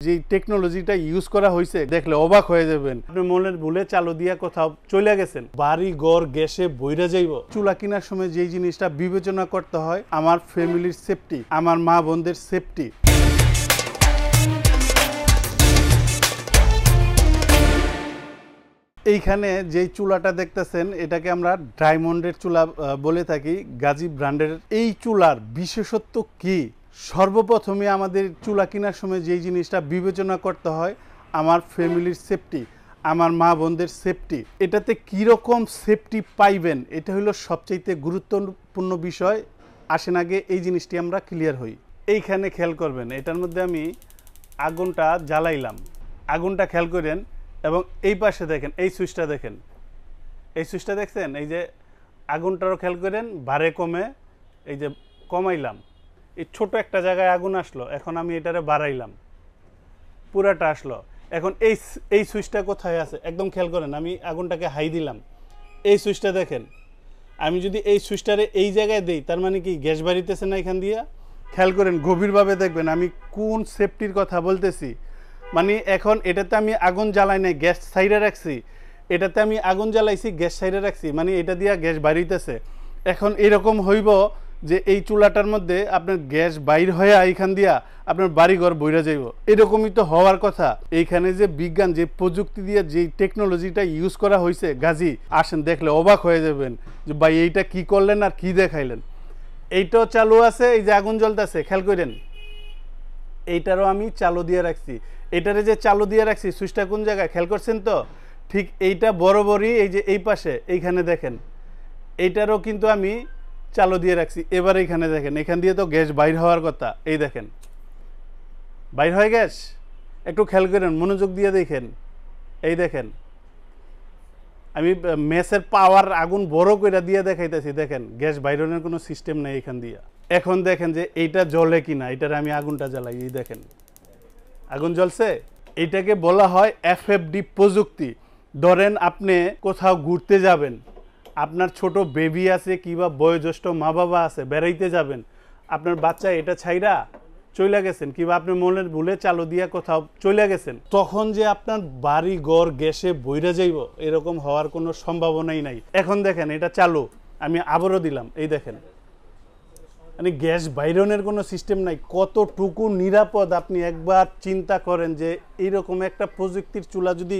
যে টেকনোলজিটা ইউজ করা হয়েছে দেখলে অবাক হয়ে যাবেন। আপনি মনের ভুলে চালু দিয়া কোথাও চলে গেছেন, বাড়ি ঘর গ্যাসে বইরা যাইব। চুলা কেনার সময় যেই জিনিসটা বিবেচনা করতে হয়, আমার ফ্যামিলির সেফটি, আমার মা বোনদের সেফটি। এইখানে যেই চুলাটা দেখতেছেন এটাকে আমরা ডায়মন্ডের চুলা বলে থাকি, গাজী ব্র্যান্ডের। এই চুলার বিশেষত্ব কি? সর্বপ্রথমে আমাদের চুলা কেনার সময় যেই জিনিসটা বিবেচনা করতে হয়, আমার ফ্যামিলির সেফটি, আমার মা বোনদের সেফটি। এটাতে কীরকম সেফটি পাইবেন, এটা হলো সবচাইতে গুরুত্বপূর্ণ বিষয়। আসেন আগে এই জিনিসটি আমরা ক্লিয়ার হই। এইখানে খেয়াল করবেন, এটার মধ্যে আমি আগুনটা জ্বালাইলাম, আগুনটা খেয়াল করেন। এবং এই পাশে দেখেন, এই সুইচটা দেখেন, এই সুইচটা দেখছেন, এই যে আগুনটারও খেয়াল করেন, বাড়ে কমে, এই যে কমাইলাম, এই ছোট একটা জায়গায় আগুন আসলো, এখন আমি এটারে বাড়াইলাম, পুরাটা আসলো। এখন এই সুইচটা কোথায় আছে একদম খেয়াল করেন, আমি আগুনটাকে হাই দিলাম, এই সুইচটা দেখেন। আমি যদি এই সুইচটারে এই জায়গায় দিই, তার মানে কি গ্যাস বাড়িতেছে না এখান দিয়া? খেয়াল করেন, গভীরভাবে দেখবেন আমি কোন সেফটির কথা বলতেছি। মানে এখন এটাতে আমি আগুন জ্বালাই নাই, গ্যাস সাইডে রাখছি, এটাতে আমি আগুন জ্বালাইছি, গ্যাস সাইডে রাখছি, মানে এটা দিয়া গ্যাস বাড়িতেছে। এখন এরকম হইব যে এই চুলাটার মধ্যে আপনার গ্যাস বাইর হয়ে এইখান দিয়া আপনার বাড়িঘর বইরা যাইব, এরকমই তো হওয়ার কথা। এইখানে যে বিজ্ঞান, যে প্রযুক্তি দিয়ে যে টেকনোলজিটা ইউজ করা হয়েছে, গাজী আসেন দেখলে অবাক হয়ে যাবেন যে ভাই এইটা কি করলেন আর কি দেখাইলেন। এইটাও চালু আছে, এই যে আগুন জ্বলতেছে, খেয়াল করেন, এইটারও আমি চালু দিয়ে রাখছি। এটারে যে চালু দিয়ে রাখছি, সুইচটা কোন জায়গায় খেয়াল করছেন তো? ঠিক এইটা বরাবরই এই যে এই পাশে, এইখানে দেখেন, এইটারও কিন্তু আমি চালু দিয়ে রাখছি। এবার এইখানে দেখেন, এখান দিয়ে তো গ্যাস বাইর হওয়ার কথা, এই দেখেন বাইর হয় গ্যাস। একটু খেয়াল করেন, মনোযোগ দিয়ে দেখেন, এই দেখেন আমি মেসের পাওয়ার আগুন বড় করে দিয়ে দেখাইতেছি, দেখেন গ্যাস বাইরনের কোনো সিস্টেম নেই এখান দিয়ে। এখন দেখেন যে এইটা জ্বলে কিনা, এটার আমি আগুনটা জ্বালাই, এই দেখেন আগুন জ্বলছে। এটাকে বলা হয় এফএফডি প্রযুক্তি। ধরেন আপনি কোথাও ঘুরতে যাবেন, আপনার ছোট বেবি আছে কিংবা বয়োজ্যেষ্ঠ মা বাবা আছে, বেড়াইতে যাবেন, আপনার বাচ্চা এটা ছাইরা চলে গেছেন কিংবা আপনি মনের ভুলে চালু দিয়া কোথাও চলে গেছেন, তখন যে আপনার বাড়ি ঘর গ্যাসে বইরা যাইব এরকম হওয়ার কোনো সম্ভাবনাই নাই। এখন দেখেন এটা চালু, আমি আবারও দিলাম, এই দেখেন মানে গ্যাস বাইরনের কোনো সিস্টেম নাই। কতটুকু নিরাপদ আপনি একবার চিন্তা করেন যে এইরকম একটা প্রযুক্তির চুলা যদি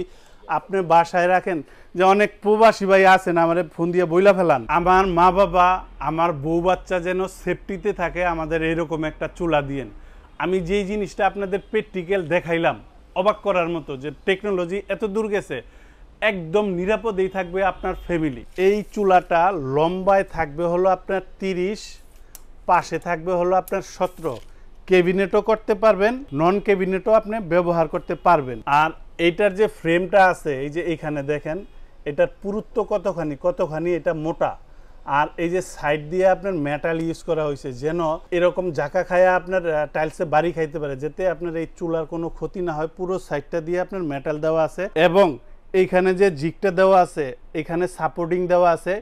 আপনি বাসায় রাখেন। যে অনেক প্রবাসী ভাই আছেন, আমার ফোন দিয়ে বইলা ফেলান, আমার মা বাবা, আমার বউ বাচ্চা যেন সেফটিতে থাকে, আমাদের এইরকম একটা চুলা দিয়েন। আমি যেই জিনিসটা আপনাদের প্র্যাকটিক্যাল দেখাইলাম, অবাক করার মতো যে টেকনোলজি এত দূর গেছে, একদম নিরাপদেই থাকবে আপনার ফ্যামিলি। এই চুলাটা লম্বায় থাকবে হলো আপনার 30, পাশে থাকবে হলো আপনার 17। ক্যাবিনেটও করতে পারবেন, নন ক্যাবিনেটও আপনি ব্যবহার করতে পারবেন। আর এইটার যে ফ্রেমটা আছে, এই যে এইখানে দেখেন, এটার পুরুত্ব কতখানি এটা মোটা। আর এই যে সাইড দিয়ে আপনার মেটাল ইউজ করা হয়েছে, যেন এরকম জাকা খায়া আপনার টাইলসে বাড়ি খাইতে পারে, যাতে আপনার এই চুলার কোনো ক্ষতি না হয়। পুরো সাইডটা দিয়ে আপনার মেটাল দেওয়া আছে এবং এইখানে যে জিগটা দেওয়া আছে, এখানে সাপোর্টিং দেওয়া আছে,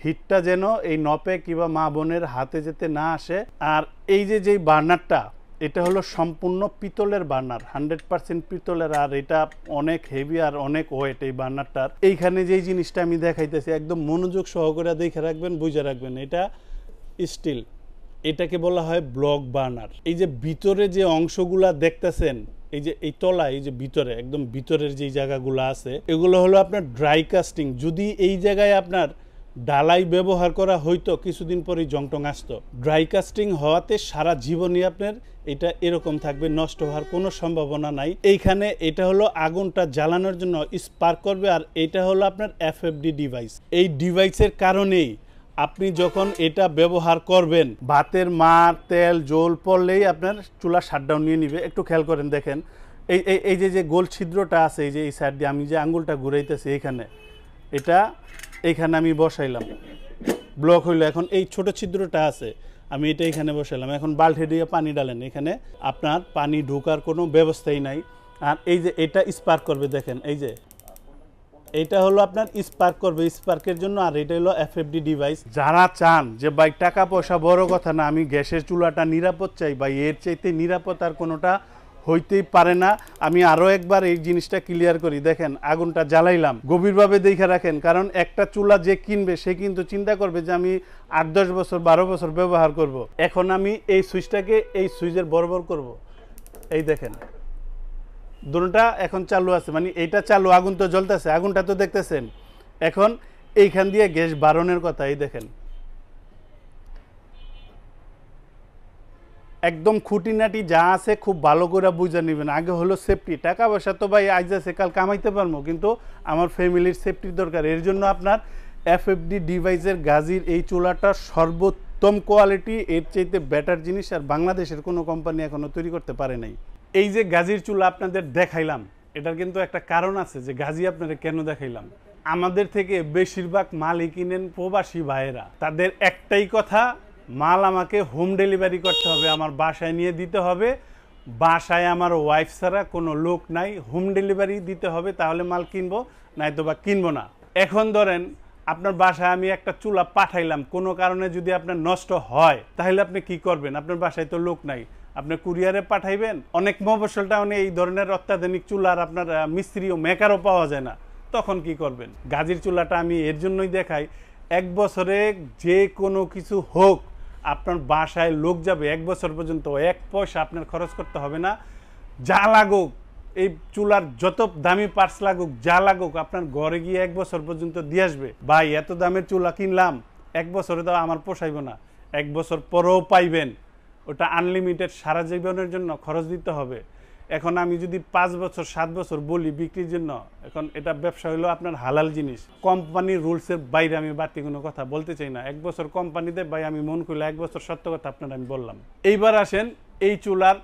হিটটা যেন এই নপে কিংবা মা বোনের হাতে যেতে না আসে। আর এই যে যেই বার্নারটা, এটা হলো সম্পূর্ণ পিতলের বার্নার, 100% পিতলের। আর এটা অনেক হেভি আর অনেক ওয়েট এই বার্নারটার। এইখানে যেই জিনিসটা আমি দেখাইতেছি, একদম মনোযোগ সহকারে দেখে রাখবেন, বুঝে রাখবেন, এটা স্টিল, এটাকে বলা হয় ব্লক বার্নার। এই যে ভিতরে যে অংশগুলা দেখতেছেন, এই যে এই তলা, এই যে ভিতরে একদম ভিতরের যে জায়গাগুলো আছে, এগুলো হলো আপনার ড্রাই কাস্টিং। যদি এই জায়গায় আপনার ডালাই ব্যবহার করা হইতো, কিছুদিন পরেই জংটং আসতো। ড্রাই কাস্টিং হওয়াতে সারা জীবনই আপনার এটা এরকম থাকবে, নষ্ট হওয়ার কোনো সম্ভাবনা নাই। এইখানে এটা হলো আগুনটা জ্বালানোর জন্য স্পার্ক করবে। আর এটা হলো আপনার এফএফডি ডিভাইস। এই ডিভাইসের কারণেই আপনি যখন এটা ব্যবহার করবেন, ভাতের মার তেল জল পড়লেই আপনার চুলা শাটডাউন নিয়ে নিবে। একটু খেয়াল করেন, দেখেন এই যে গোল ছিদ্রটা আছে, এই যে এই সাইড দিয়ে আমি যে আঙ্গুলটা ঘুরাইতেছি, এইখানে আমি বসাইলাম, ব্লক হইলো। এখন এই ছোট ছিদ্রটা আছে, আমি এটা এখানে বসাইলাম। এখন বাল্টি দিয়ে পানি ডালেন, এখানে আপনার পানি ঢোকার কোনো ব্যবস্থাই নাই। আর এই যে এটা স্পার্ক করবে, দেখেন এই যে এটা হলো আপনার স্পার্ক করবে, স্পার্কের জন্য। আর এটা হলো এফএফডি ডিভাইস। যারা চান যে ভাই টাকা পয়সা বড় কথা না, আমি গ্যাসের চুলাটা নিরাপদ চাই, ভাই এর চাইতে নিরাপদ আর কোনোটা হইতেই পারে না। আমি আরও একবার এই জিনিসটা ক্লিয়ার করি। দেখেন আগুনটা জ্বালাইলাম, গভীরভাবে দেখে রাখেন, কারণ একটা চুলা যে কিনবে সে কিন্তু চিন্তা করবে যে আমি 8-10 বছর 12 বছর ব্যবহার করব। এখন আমি এই সুইচটাকে এই সুইচের বরাবর করব। এই দেখেন দুটোটা এখন চালু আছে, মানে এইটা চালু, আগুন তো জ্বলতেছে, আগুনটা তো দেখতেছেন। এখন এইখান দিয়ে গ্যাস বাড়ানোর কথা। এই দেখেন একদম খুঁটিনাটি যা আছে খুব ভালো করে বুঝে নেবেন। আগে হলো সেফটি, টাকা পয়সা তো ভাই আজ আছে কাল কামাইতে পারবো, কিন্তু আমার ফ্যামিলির সেফটির দরকার। এর জন্য আপনার এফএফডি ডিভাইসের গাজির এই চুলাটা সর্বোত্তম কোয়ালিটি, এর চাইতে বেটার জিনিস আর বাংলাদেশের কোনো কোম্পানি এখনো তৈরি করতে পারে নাই। এই যে গাজির চুলা আপনাদের দেখাইলাম, এটার কিন্তু একটা কারণ আছে যে গাজি আপনাদের কেন দেখাইলাম। আমাদের থেকে বেশিরভাগ মালই কিনেন প্রবাসী ভাইয়েরা। তাদের একটাই কথা, মাল আমাকে হোম ডেলিভারি করতে হবে, আমার বাসায় নিয়ে দিতে হবে, বাসায় আমার ওয়াইফ ছাড়া কোনো লোক নাই, হোম ডেলিভারি দিতে হবে, তাহলে মাল কিনবো, নয়তো বা কিনবো না। এখন ধরেন আপনার বাসায় আমি একটা চুলা পাঠাইলাম, কোনো কারণে যদি আপনার নষ্ট হয় তাহলে আপনি কি করবেন? আপনার বাসায় তো লোক নাই, আপনি কুরিয়ারে পাঠাইবেন। অনেক মফস্বল টাউনে এই ধরনের অত্যাধুনিক চুলার আপনার মিস্ত্রি ও মেকারও পাওয়া যায় না, তখন কি করবেন? গাজির চুলাটা আমি এর জন্যই দেখাই, 1 বছরে যে কোনো কিছু হোক আপনার বাসায় লোক যাবে, 1 বছর পর্যন্ত 1 পয়সা আপনার খরচ করতে হবে না। যা লাগুক, এই চুলার যত দামি পার্টস লাগুক, যা লাগুক, আপনার ঘরে গিয়ে 1 বছর পর্যন্ত দিয়ে আসবে। ভাই এত দামের চুলা কিনলাম, 1 বছরে তো আমার পোষাইব না, 1 বছর পরেও পাইবেন। ওটা আনলিমিটেড, সারা জীবনের জন্য খরচ দিতে হবে। এখন আমি যদি 5 বছর 7 বছর বলি বিক্রির জন্য, এখন এটা ব্যবসা হলো আপনার হালাল জিনিস। কোম্পানির রুলসের বাইরে আমি বাড়তি কোনো কথা বলতে চাই না। 1 বছর কোম্পানিতে ভাই আমি মন করলে 1 বছর সত্য কথা আপনার আমি বললাম। এইবার আসেন এই চুলার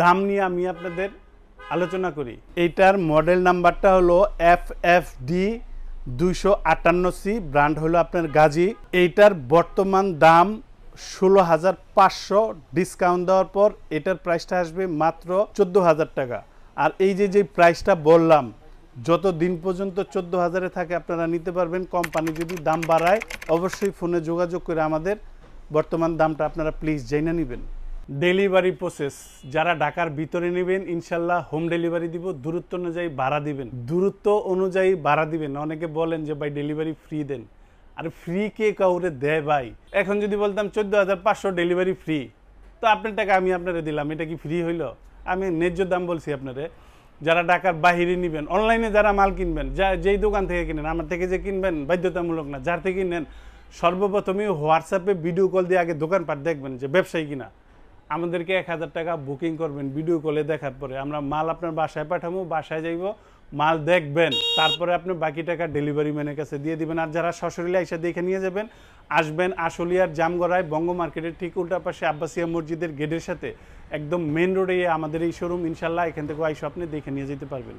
দাম নিয়ে আমি আপনাদের আলোচনা করি। এইটার মডেল নাম্বারটা হলো FFD 258C, ব্র্যান্ড হলো আপনার গাজি। এইটার বর্তমান দাম 16,500, ডিসকাউন্ট দেওয়ার পর এটার প্রাইসটা আসবে মাত্র 14,000 টাকা। আর এই যে প্রাইসটা বললাম, যত দিন পর্যন্ত 14,000-এ থাকে আপনারা নিতে পারবেন। কোম্পানি যদি দাম বাড়ায় অবশ্যই ফোনে যোগাযোগ করে আমাদের বর্তমান দামটা আপনারা প্লিজ জেনে নেবেন। ডেলিভারি প্রসেস, যারা ঢাকার ভিতরে নেবেন ইনশাল্লাহ হোম ডেলিভারি দিব, দূরত্ব অনুযায়ী ভাড়া দিবেন, দূরত্ব অনুযায়ী ভাড়া দিবেন। অনেকে বলেন যে ভাই ডেলিভারি ফ্রি দেন, আর ফ্রি কে কাউরে দেয় ভাই? এখন যদি বলতাম 14,500 ডেলিভারি ফ্রি, তো আপনার টাকা আমি আপনারে দিলাম, এটা কি ফ্রি হইল? আমি ন্যায্য দাম বলছি আপনারে। যারা ঢাকার বাহিরে নেবেন, অনলাইনে যারা মাল কিনবেন, যেই দোকান থেকে কিনেন, আমার থেকে যে কিনবেন বাধ্যতামূলক না, যার থেকে কিনেন সর্বপ্রথমে হোয়াটসঅ্যাপে ভিডিও কল দিয়ে আগে দোকানপাট দেখবেন যে ব্যবসায়ী কিনা। আমাদেরকে 1,000 টাকা বুকিং করবেন, ভিডিও কলে দেখার পরে আমরা মাল আপনার বাসায় পাঠাবো, বাসায় যাইব, মাল দেখবেন, তারপরে আপনি বাকি টাকা ডেলিভারি ম্যানের কাছে দিয়ে দিবেন। আর যারা সশরীরে এসে দেখে নিয়ে যাবেন, আসবেন আশুলিয়ার জামগড়ায় বঙ্গ মার্কেটের ঠিক উল্টা পাশে আব্বাসিয়া মসজিদের গেটের সাথে একদম মেন রোডে আমাদের এই শোরুম। ইনশাল্লাহ এখান থেকে আইসা আপনি দেখে নিয়ে যেতে পারবেন।